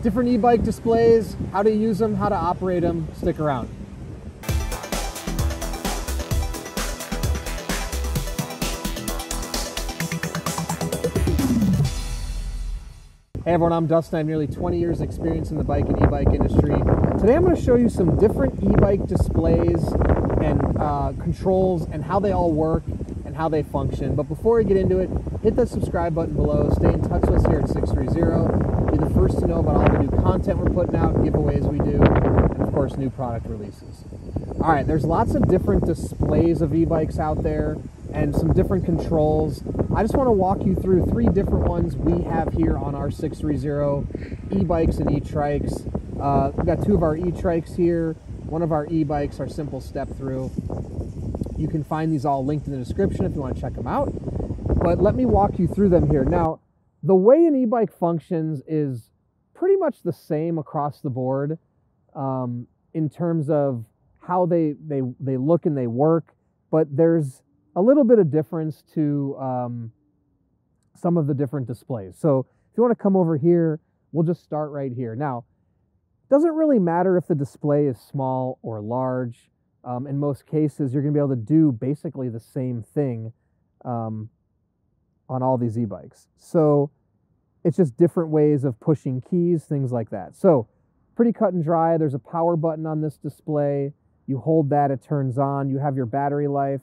Different e-bike displays, how to use them, how to operate them. Stick around. Hey everyone, I'm Dustin. I have nearly 20 years experience in the bike and e-bike industry. Today I'm going to show you some different e-bike displays and controls and how they all work and how they function. But before we get into it, hit that subscribe button below. Stay in touch with us here at 630. Be the first to know about all the new content we're putting out, giveaways we do, and of course new product releases. All right, there's lots of different displays of e-bikes out there and some different controls. I just want to walk you through 3 different ones we have here on our 630 e-bikes and e-trikes. We've got 2 of our e-trikes here, 1 of our e-bikes, our simple step through. You can find these all linked in the description if you want to check them out. But let me walk you through them here. Now, the way an e-bike functions is pretty much the same across the board in terms of how they look and they work, but there's a little bit of difference to some of the different displays. So if you want to come over here, we'll just start right here. Now, it doesn't really matter if the display is small or large. In most cases, you're going to be able to do basically the same thing on all these e-bikes. So it's just different ways of pushing keys, things like that. So pretty cut and dry. There's a power button on this display. You hold that, it turns on. You have your battery life,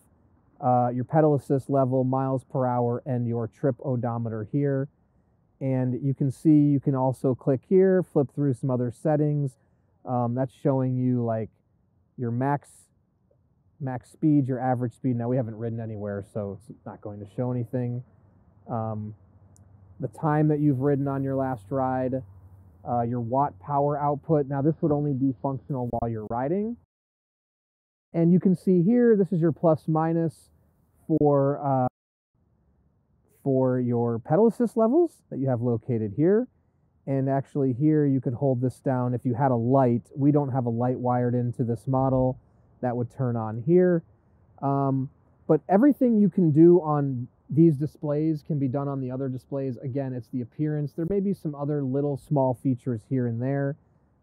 your pedal assist level, miles per hour, and your trip odometer here. And you can see, you can also click here, flip through some other settings. That's showing you like your max speed, your average speed. Now we haven't ridden anywhere, so it's not going to show anything. The time that you've ridden on your last ride, your watt power output. Now this would only be functional while you're riding. And you can see here, this is your plus minus for your pedal assist levels that you have located here. And actually here you could hold this down if you had a light. We don't have a light wired into this model. That would turn on here. But everything you can do on these displays can be done on the other displays. Again, it's the appearance. There may be some other little small features here and there,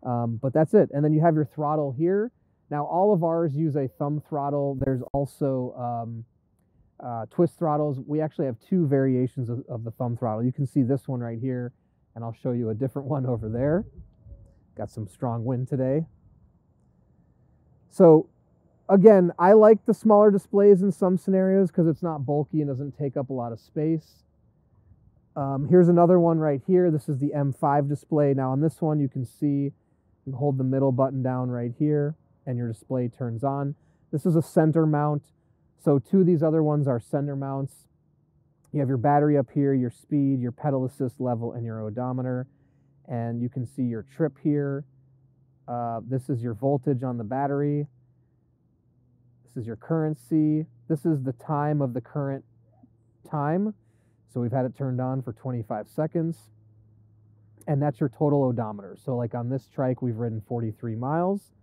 but that's it. And then you have your throttle here. Now, all of ours use a thumb throttle. There's also twist throttles. We actually have 2 variations of the thumb throttle. You can see this one right here, and I'll show you a different one over there. Got some strong wind today. So, again, I like the smaller displays in some scenarios because it's not bulky and doesn't take up a lot of space. Here's another one right here. This is the M5 display. Now, on this one, you can see you hold the middle button down right here, and your display turns on. This is a center mount. So 2 of these other ones are center mounts. You have your battery up here, your speed, your pedal assist level, and your odometer. And you can see your trip here. This is your voltage on the battery. This is your currency. This is the time of the current time. So we've had it turned on for 25 seconds. And that's your total odometer. So like on this trike, we've ridden 43 miles.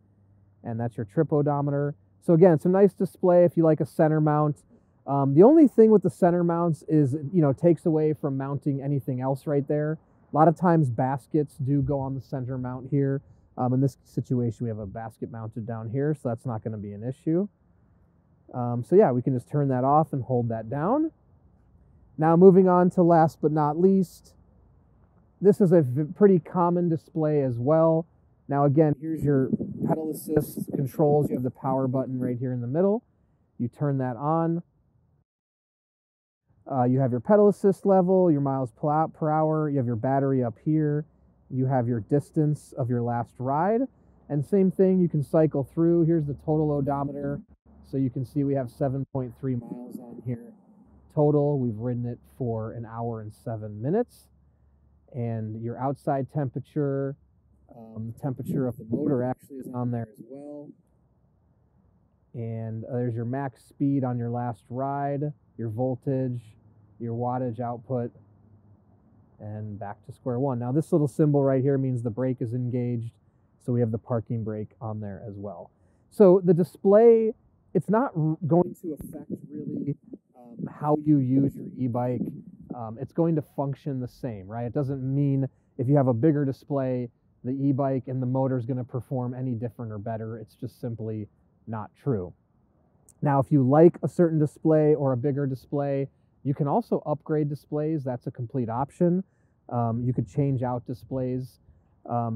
And that's your trip odometer. So again, it's a nice display if you like a center mount. The only thing with the center mounts is, it takes away from mounting anything else right there. A lot of times baskets do go on the center mount here. In this situation, we have a basket mounted down here, so that's not going to be an issue. So yeah, we can just turn that off and hold that down. Now moving on to last but not least, this is a pretty common display as well. Now again, here's your pedal assist controls. You have the power button right here in the middle. You turn that on. You have your pedal assist level, your miles per hour. You have your battery up here. You have your distance of your last ride. And same thing, you can cycle through. Here's the total odometer. So you can see we have 7.3 miles on here total. We've ridden it for 1 hour and 7 minutes. And your outside temperature, the temperature of the motor actually is on there as well. And there's your max speed on your last ride, your voltage, your wattage output, and back to square one. Now this little symbol right here means the brake is engaged, so we have the parking brake on there as well. So the display, it's not going to affect really how you use your e-bike. It's going to function the same, right? It doesn't mean if you have a bigger display the e-bike and the motor is going to perform any different or better. It's just simply not true. Now, if you like a certain display or a bigger display, you can also upgrade displays. That's a complete option. You could change out displays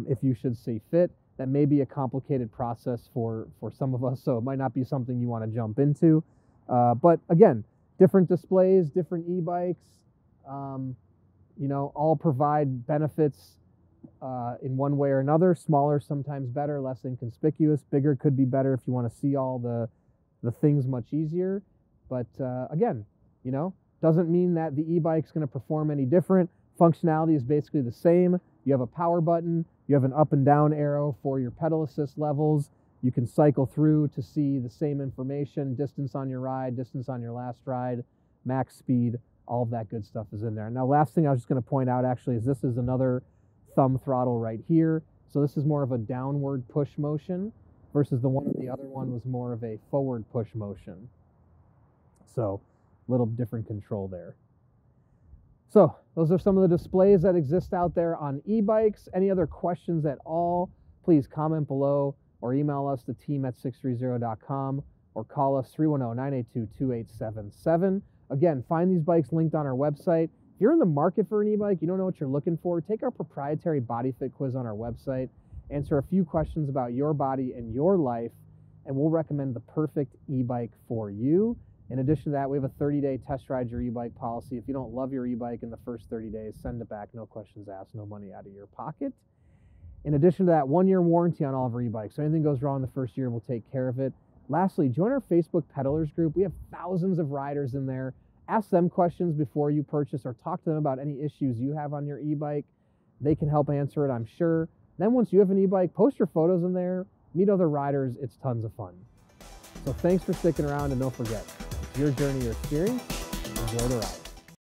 if you should see fit. That may be a complicated process for some of us, so it might not be something you want to jump into. But again, different displays, different e-bikes, you know, all provide benefits in one way or another. Smaller, sometimes better, less inconspicuous. Bigger could be better if you want to see all the things much easier. But again, you know, doesn't mean that the e-bike's going to perform any different. Functionality is basically the same. You have a power button, you have an up and down arrow for your pedal assist levels. You can cycle through to see the same information, distance on your ride, distance on your last ride, max speed, all of that good stuff is in there. Now, last thing I was just going to point out actually is this is another thumb throttle right here. So this is more of a downward push motion versus the one on the other one was more of a forward push motion. So a little different control there. So those are some of the displays that exist out there on e-bikes. Any other questions at all, please comment below or email us to team@sixthreezero.com or call us 310-982-2877. Again, find these bikes linked on our website. If you're in the market for an e-bike, you don't know what you're looking for, take our proprietary body fit quiz on our website, answer a few questions about your body and your life, and we'll recommend the perfect e-bike for you. In addition to that, we have a 30-day test ride your e-bike policy. If you don't love your e-bike in the first 30 days, send it back, no questions asked, no money out of your pocket. In addition to that, 1-year warranty on all of our e-bikes. So anything goes wrong the first year, we'll take care of it. Lastly, join our Facebook peddlers group. We have thousands of riders in there. Ask them questions before you purchase or talk to them about any issues you have on your e-bike. They can help answer it, I'm sure. Then once you have an e-bike, post your photos in there, meet other riders. It's tons of fun. So thanks for sticking around, and don't forget, it's your journey, your experience. Enjoy the ride.